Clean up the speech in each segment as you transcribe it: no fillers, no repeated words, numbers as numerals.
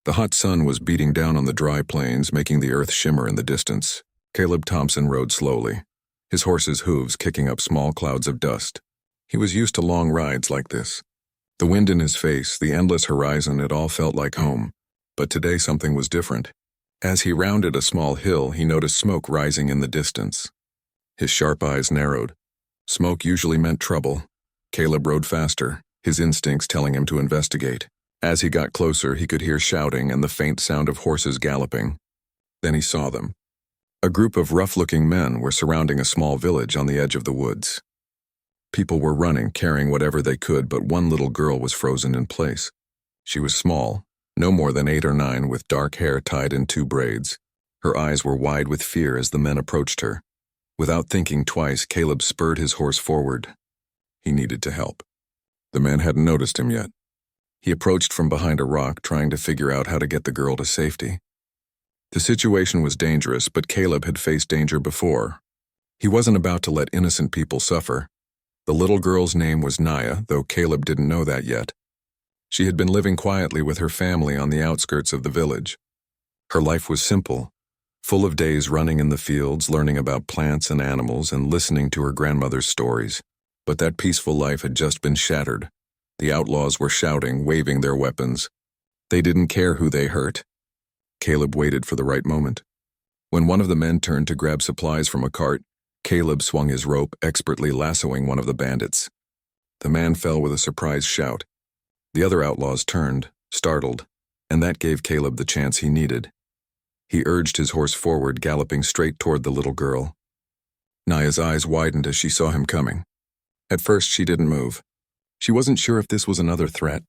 The hot sun was beating down on the dry plains, making the earth shimmer in the distance. Caleb Thompson rode slowly, his horse's hooves kicking up small clouds of dust. He was used to long rides like this. The wind in his face, the endless horizon, it all felt like home. But today something was different. As he rounded a small hill, he noticed smoke rising in the distance. His sharp eyes narrowed. Smoke usually meant trouble. Caleb rode faster, his instincts telling him to investigate. As he got closer, he could hear shouting and the faint sound of horses galloping. Then he saw them. A group of rough-looking men were surrounding a small village on the edge of the woods. People were running, carrying whatever they could, but one little girl was frozen in place. She was small, no more than 8 or 9, with dark hair tied in 2 braids. Her eyes were wide with fear as the men approached her. Without thinking twice, Caleb spurred his horse forward. He needed to help. The men hadn't noticed him yet. He approached from behind a rock, trying to figure out how to get the girl to safety. The situation was dangerous, but Caleb had faced danger before. He wasn't about to let innocent people suffer. The little girl's name was Naya, though Caleb didn't know that yet. She had been living quietly with her family on the outskirts of the village. Her life was simple, full of days running in the fields, learning about plants and animals, and listening to her grandmother's stories. But that peaceful life had just been shattered. The outlaws were shouting, waving their weapons. They didn't care who they hurt. Caleb waited for the right moment. When one of the men turned to grab supplies from a cart, Caleb swung his rope, expertly lassoing one of the bandits. The man fell with a surprised shout. The other outlaws turned, startled, and that gave Caleb the chance he needed. He urged his horse forward, galloping straight toward the little girl. Naya's eyes widened as she saw him coming. At first, she didn't move. She wasn't sure if this was another threat.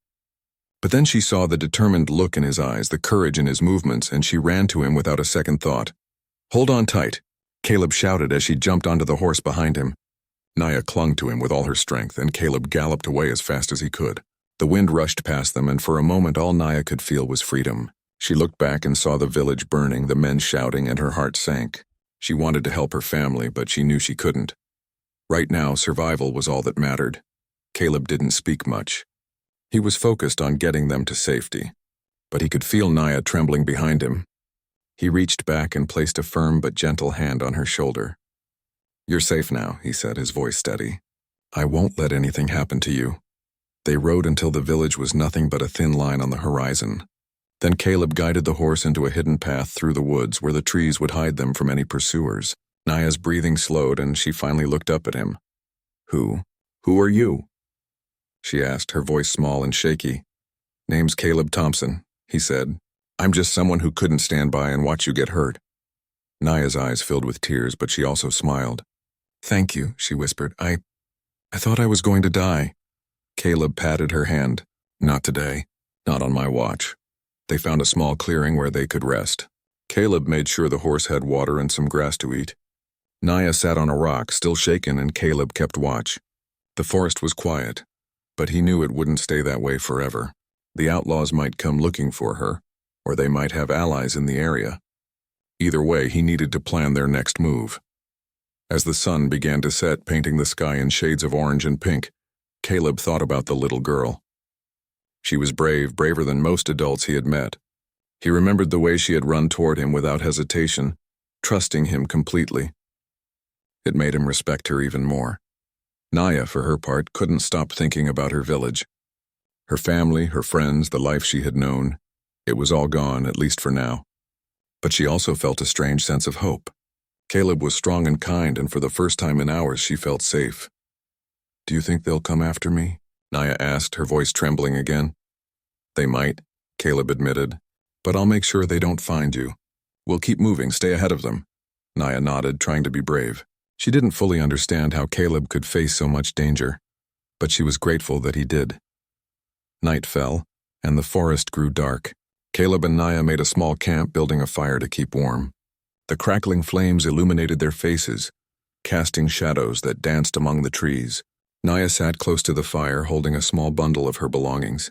But then she saw the determined look in his eyes, the courage in his movements, and she ran to him without a second thought. "Hold on tight," Caleb shouted as she jumped onto the horse behind him. Naya clung to him with all her strength, and Caleb galloped away as fast as he could. The wind rushed past them, and for a moment all Naya could feel was freedom. She looked back and saw the village burning, the men shouting, and her heart sank. She wanted to help her family, but she knew she couldn't. Right now, survival was all that mattered. Caleb didn't speak much. He was focused on getting them to safety, but he could feel Naya trembling behind him. He reached back and placed a firm but gentle hand on her shoulder. "You're safe now," he said, his voice steady. "I won't let anything happen to you." They rode until the village was nothing but a thin line on the horizon. Then Caleb guided the horse into a hidden path through the woods where the trees would hide them from any pursuers. Naya's breathing slowed and she finally looked up at him. Who are you?" she asked, her voice small and shaky. "Name's Caleb Thompson," he said. "I'm just someone who couldn't stand by and watch you get hurt." Naya's eyes filled with tears, but she also smiled. "Thank you," she whispered. I thought I was going to die." Caleb patted her hand. "Not today. Not on my watch." They found a small clearing where they could rest. Caleb made sure the horse had water and some grass to eat. Naya sat on a rock, still shaken, and Caleb kept watch. The forest was quiet, but he knew it wouldn't stay that way forever. The outlaws might come looking for her, or they might have allies in the area. Either way, he needed to plan their next move. As the sun began to set, painting the sky in shades of orange and pink, Caleb thought about the little girl. She was brave, braver than most adults he had met. He remembered the way she had run toward him without hesitation, trusting him completely. It made him respect her even more. Naya, for her part, couldn't stop thinking about her village. Her family, her friends, the life she had known. It was all gone, at least for now. But she also felt a strange sense of hope. Caleb was strong and kind, and for the first time in hours she felt safe. "Do you think they'll come after me?" Naya asked, her voice trembling again. "They might," Caleb admitted, "but I'll make sure they don't find you. We'll keep moving, stay ahead of them." Naya nodded, trying to be brave. She didn't fully understand how Caleb could face so much danger, but she was grateful that he did. Night fell, and the forest grew dark. Caleb and Naya made a small camp, building a fire to keep warm. The crackling flames illuminated their faces, casting shadows that danced among the trees. Naya sat close to the fire, holding a small bundle of her belongings.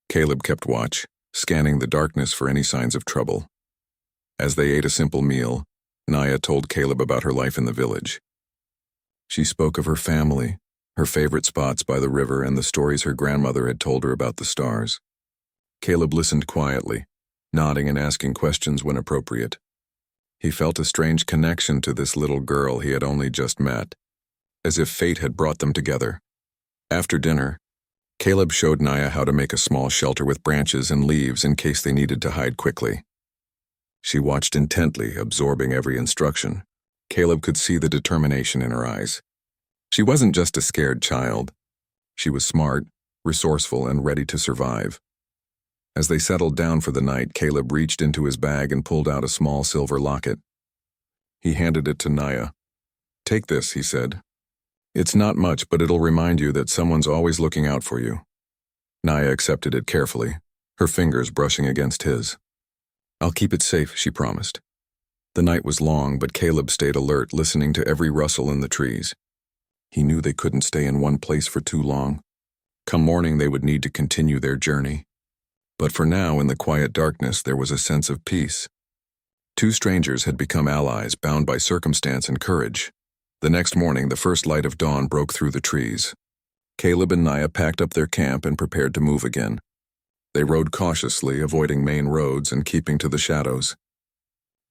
Caleb kept watch, scanning the darkness for any signs of trouble. As they ate a simple meal, Naya told Caleb about her life in the village. She spoke of her family, her favorite spots by the river, and the stories her grandmother had told her about the stars. Caleb listened quietly, nodding and asking questions when appropriate. He felt a strange connection to this little girl he had only just met, as if fate had brought them together. After dinner, Caleb showed Naya how to make a small shelter with branches and leaves in case they needed to hide quickly. She watched intently, absorbing every instruction. Caleb could see the determination in her eyes. She wasn't just a scared child. She was smart, resourceful, and ready to survive. As they settled down for the night, Caleb reached into his bag and pulled out a small silver locket. He handed it to Naya. "Take this," he said. "It's not much, but it'll remind you that someone's always looking out for you." Naya accepted it carefully, her fingers brushing against his. "I'll keep it safe," she promised. The night was long, but Caleb stayed alert, listening to every rustle in the trees. He knew they couldn't stay in one place for too long. Come morning, they would need to continue their journey. But for now, in the quiet darkness, there was a sense of peace. Two strangers had become allies, bound by circumstance and courage. The next morning, the first light of dawn broke through the trees. Caleb and Naya packed up their camp and prepared to move again. They rode cautiously, avoiding main roads and keeping to the shadows.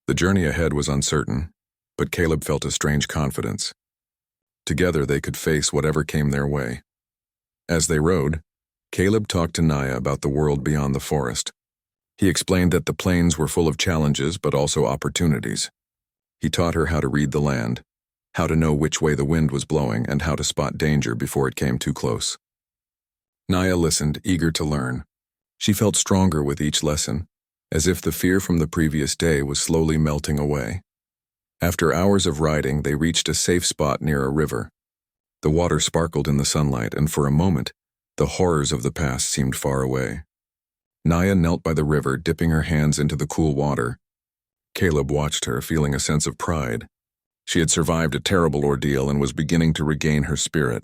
The journey ahead was uncertain, but Caleb felt a strange confidence. Together, they could face whatever came their way. As they rode, Caleb talked to Naya about the world beyond the forest. He explained that the plains were full of challenges but also opportunities. He taught her how to read the land, how to know which way the wind was blowing, and how to spot danger before it came too close. Naya listened, eager to learn. She felt stronger with each lesson, as if the fear from the previous day was slowly melting away. After hours of riding, they reached a safe spot near a river. The water sparkled in the sunlight, and for a moment, the horrors of the past seemed far away. Naya knelt by the river, dipping her hands into the cool water. Caleb watched her, feeling a sense of pride. She had survived a terrible ordeal and was beginning to regain her spirit.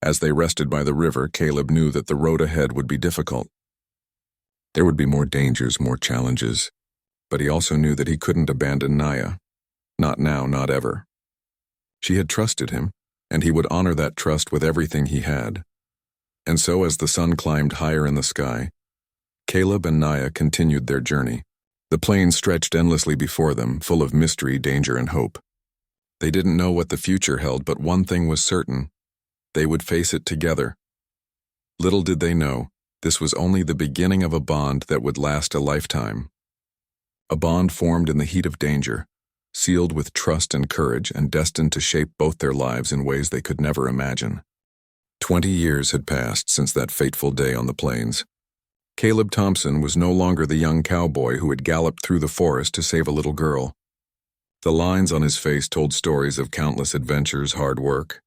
As they rested by the river, Caleb knew that the road ahead would be difficult. There would be more dangers, more challenges, but he also knew that he couldn't abandon Naya. Not now, not ever. She had trusted him, and he would honor that trust with everything he had. And so, as the sun climbed higher in the sky, Caleb and Naya continued their journey. The plains stretched endlessly before them, full of mystery, danger, and hope. They didn't know what the future held, but one thing was certain: they would face it together. Little did they know, this was only the beginning of a bond that would last a lifetime. A bond formed in the heat of danger, sealed with trust and courage, and destined to shape both their lives in ways they could never imagine. 20 years had passed since that fateful day on the plains. Caleb Thompson was no longer the young cowboy who had galloped through the forest to save a little girl. The lines on his face told stories of countless adventures, hard work,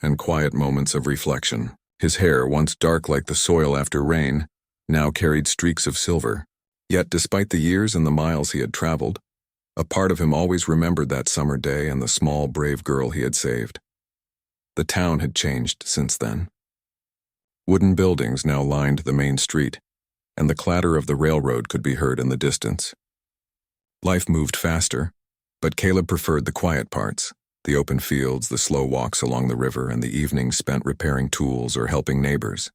and quiet moments of reflection. His hair, once dark like the soil after rain, now carried streaks of silver. Yet, despite the years and the miles he had traveled, a part of him always remembered that summer day and the small, brave girl he had saved. The town had changed since then. Wooden buildings now lined the main street, and the clatter of the railroad could be heard in the distance. Life moved faster, but Caleb preferred the quiet parts, the open fields, the slow walks along the river, and the evenings spent repairing tools or helping neighbors.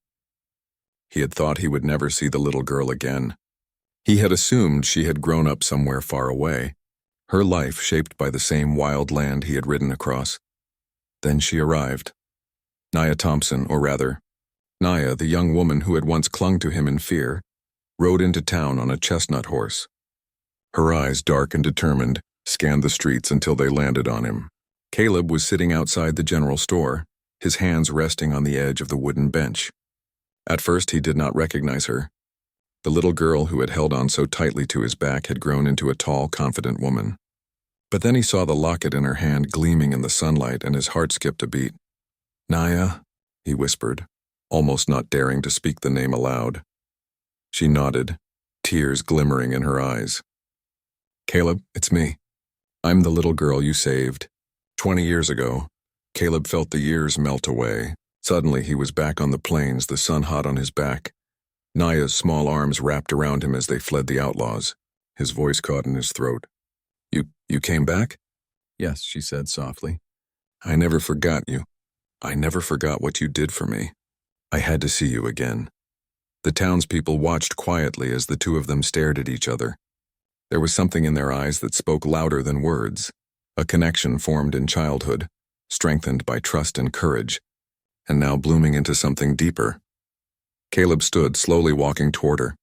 He had thought he would never see the little girl again. He had assumed she had grown up somewhere far away, her life shaped by the same wild land he had ridden across. Then she arrived. Naya Thompson, or rather, Naya, the young woman who had once clung to him in fear, rode into town on a chestnut horse. Her eyes, dark and determined, scanned the streets until they landed on him. Caleb was sitting outside the general store, his hands resting on the edge of the wooden bench. At first he did not recognize her. The little girl who had held on so tightly to his back had grown into a tall, confident woman. But then he saw the locket in her hand gleaming in the sunlight, and his heart skipped a beat. "Naya," he whispered, almost not daring to speak the name aloud. She nodded, tears glimmering in her eyes. "Caleb, it's me. I'm the little girl you saved." 20 years ago, Caleb felt the years melt away. Suddenly he was back on the plains, the sun hot on his back. Naya's small arms wrapped around him as they fled the outlaws. His voice caught in his throat. You came back?" "Yes," she said softly. "I never forgot you. I never forgot what you did for me. I had to see you again." The townspeople watched quietly as the two of them stared at each other. There was something in their eyes that spoke louder than words, a connection formed in childhood, strengthened by trust and courage, and now blooming into something deeper. Caleb stood, slowly walking toward her.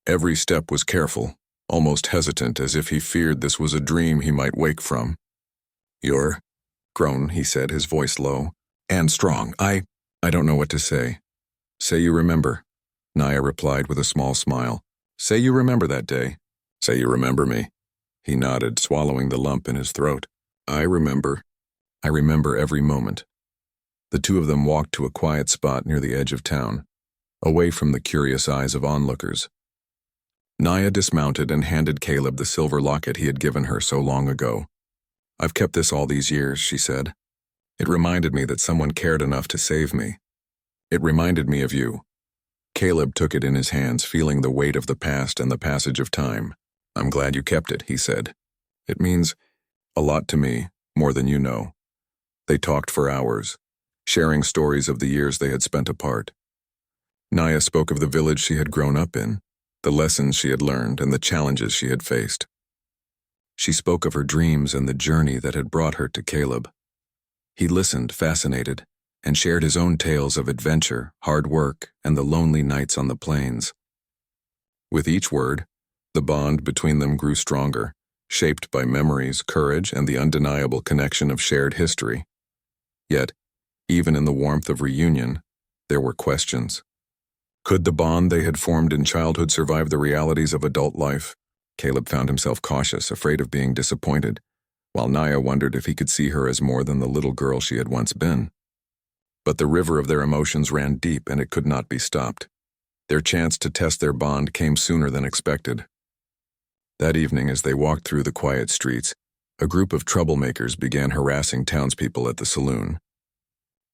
Every step was careful, almost hesitant, as if he feared this was a dream he might wake from. "You're grown," he said, his voice low, "and strong. I don't know what to say." "Say you remember," Naya replied with a small smile. "Say you remember that day. Say you remember me." He nodded, swallowing the lump in his throat. I remember every moment." The two of them walked to a quiet spot near the edge of town, away from the curious eyes of onlookers. Naya dismounted and handed Caleb the silver locket he had given her so long ago. "I've kept this all these years," she said. "It reminded me that someone cared enough to save me. It reminded me of you." Caleb took it in his hands, feeling the weight of the past and the passage of time. "I'm glad you kept it," he said. "It means a lot to me, more than you know." They talked for hours, sharing stories of the years they had spent apart. Naya spoke of the village she had grown up in, the lessons she had learned, and the challenges she had faced. She spoke of her dreams and the journey that had brought her to Caleb. He listened, fascinated, and shared his own tales of adventure, hard work, and the lonely nights on the plains. With each word, the bond between them grew stronger, shaped by memories, courage, and the undeniable connection of shared history. Yet, even in the warmth of reunion, there were questions. Could the bond they had formed in childhood survive the realities of adult life? Caleb found himself cautious, afraid of being disappointed, while Naya wondered if he could see her as more than the little girl she had once been. But the river of their emotions ran deep, and it could not be stopped. Their chance to test their bond came sooner than expected. That evening, as they walked through the quiet streets, a group of troublemakers began harassing townspeople at the saloon.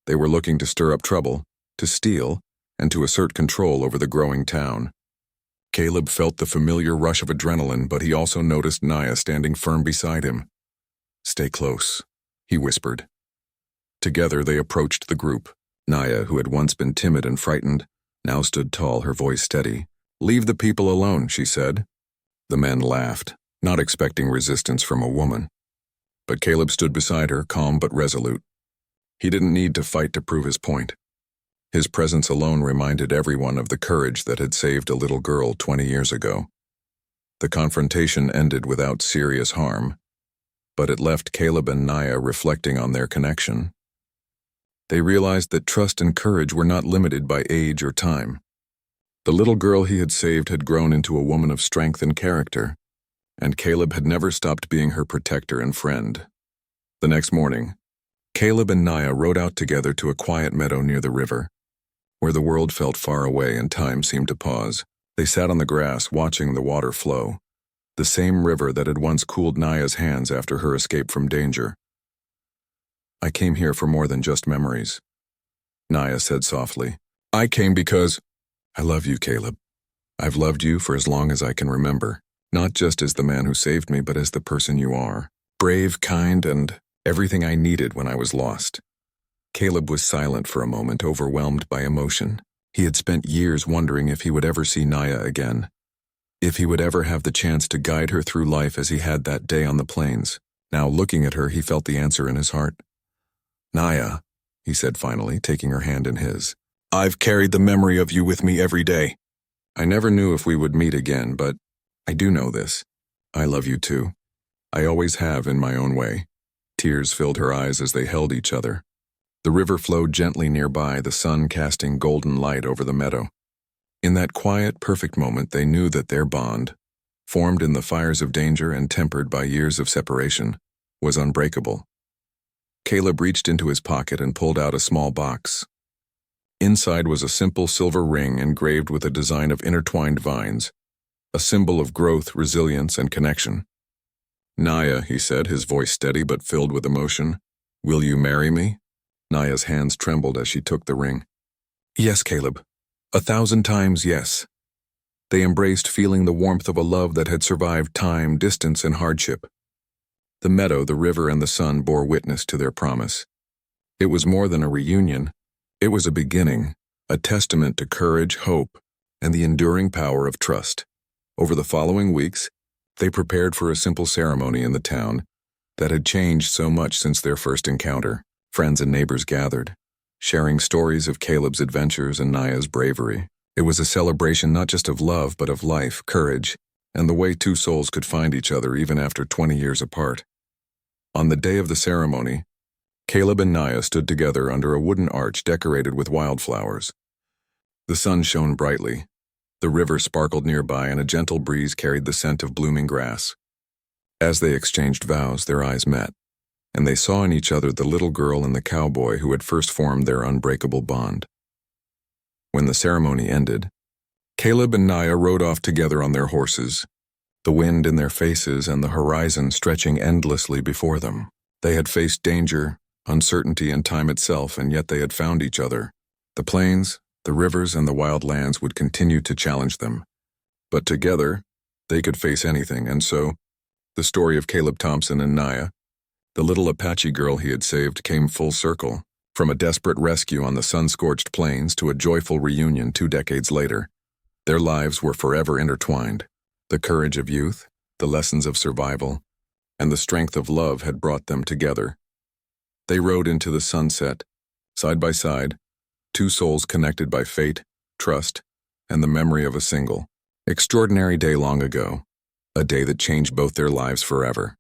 They were looking to stir up trouble, to steal, and to assert control over the growing town. Caleb felt the familiar rush of adrenaline, but he also noticed Naya standing firm beside him. "Stay close," he whispered. Together they approached the group. Naya, who had once been timid and frightened, now stood tall, her voice steady. "Leave the people alone," she said. The men laughed, not expecting resistance from a woman. But Caleb stood beside her, calm but resolute. He didn't need to fight to prove his point. His presence alone reminded everyone of the courage that had saved a little girl 20 years ago. The confrontation ended without serious harm, but it left Caleb and Naya reflecting on their connection. They realized that trust and courage were not limited by age or time. The little girl he had saved had grown into a woman of strength and character, and Caleb had never stopped being her protector and friend. The next morning, Caleb and Naya rode out together to a quiet meadow near the river, where the world felt far away and time seemed to pause. They sat on the grass, watching the water flow, the same river that had once cooled Naya's hands after her escape from danger. "I came here for more than just memories," Naya said softly. "I came because I love you, Caleb. I've loved you for as long as I can remember, not just as the man who saved me, but as the person you are. Brave, kind, and everything I needed when I was lost." Caleb was silent for a moment, overwhelmed by emotion. He had spent years wondering if he would ever see Naya again, if he would ever have the chance to guide her through life as he had that day on the plains. Now, looking at her, he felt the answer in his heart. "Naya," he said finally, taking her hand in his, "I've carried the memory of you with me every day. I never knew if we would meet again, but I do know this. I love you too. I always have in my own way." Tears filled her eyes as they held each other. The river flowed gently nearby, the sun casting golden light over the meadow. In that quiet, perfect moment, they knew that their bond, formed in the fires of danger and tempered by years of separation, was unbreakable. Caleb reached into his pocket and pulled out a small box. Inside was a simple silver ring engraved with a design of intertwined vines, a symbol of growth, resilience, and connection. "Naya," he said, his voice steady but filled with emotion, "will you marry me?" Naya's hands trembled as she took the ring. "Yes, Caleb. 1,000 times yes." They embraced, feeling the warmth of a love that had survived time, distance, and hardship. The meadow, the river, and the sun bore witness to their promise. It was more than a reunion. It was a beginning, a testament to courage, hope, and the enduring power of trust. Over the following weeks, they prepared for a simple ceremony in the town that had changed so much since their first encounter. Friends and neighbors gathered, sharing stories of Caleb's adventures and Naya's bravery. It was a celebration not just of love, but of life, courage, and the way two souls could find each other even after 20 years apart. On the day of the ceremony, Caleb and Naya stood together under a wooden arch decorated with wildflowers. The sun shone brightly, the river sparkled nearby, and a gentle breeze carried the scent of blooming grass. As they exchanged vows, their eyes met, and they saw in each other the little girl and the cowboy who had first formed their unbreakable bond. When the ceremony ended, Caleb and Naya rode off together on their horses, the wind in their faces and the horizon stretching endlessly before them. They had faced danger, uncertainty, and time itself, and yet they had found each other. The plains, the rivers, and the wild lands would continue to challenge them. But together, they could face anything, and so, the story of Caleb Thompson and Naya, the little Apache girl he had saved, came full circle, from a desperate rescue on the sun-scorched plains to a joyful reunion 2 decades later. Their lives were forever intertwined. The courage of youth, the lessons of survival, and the strength of love had brought them together. They rode into the sunset, side by side, two souls connected by fate, trust, and the memory of a single, extraordinary day long ago, a day that changed both their lives forever.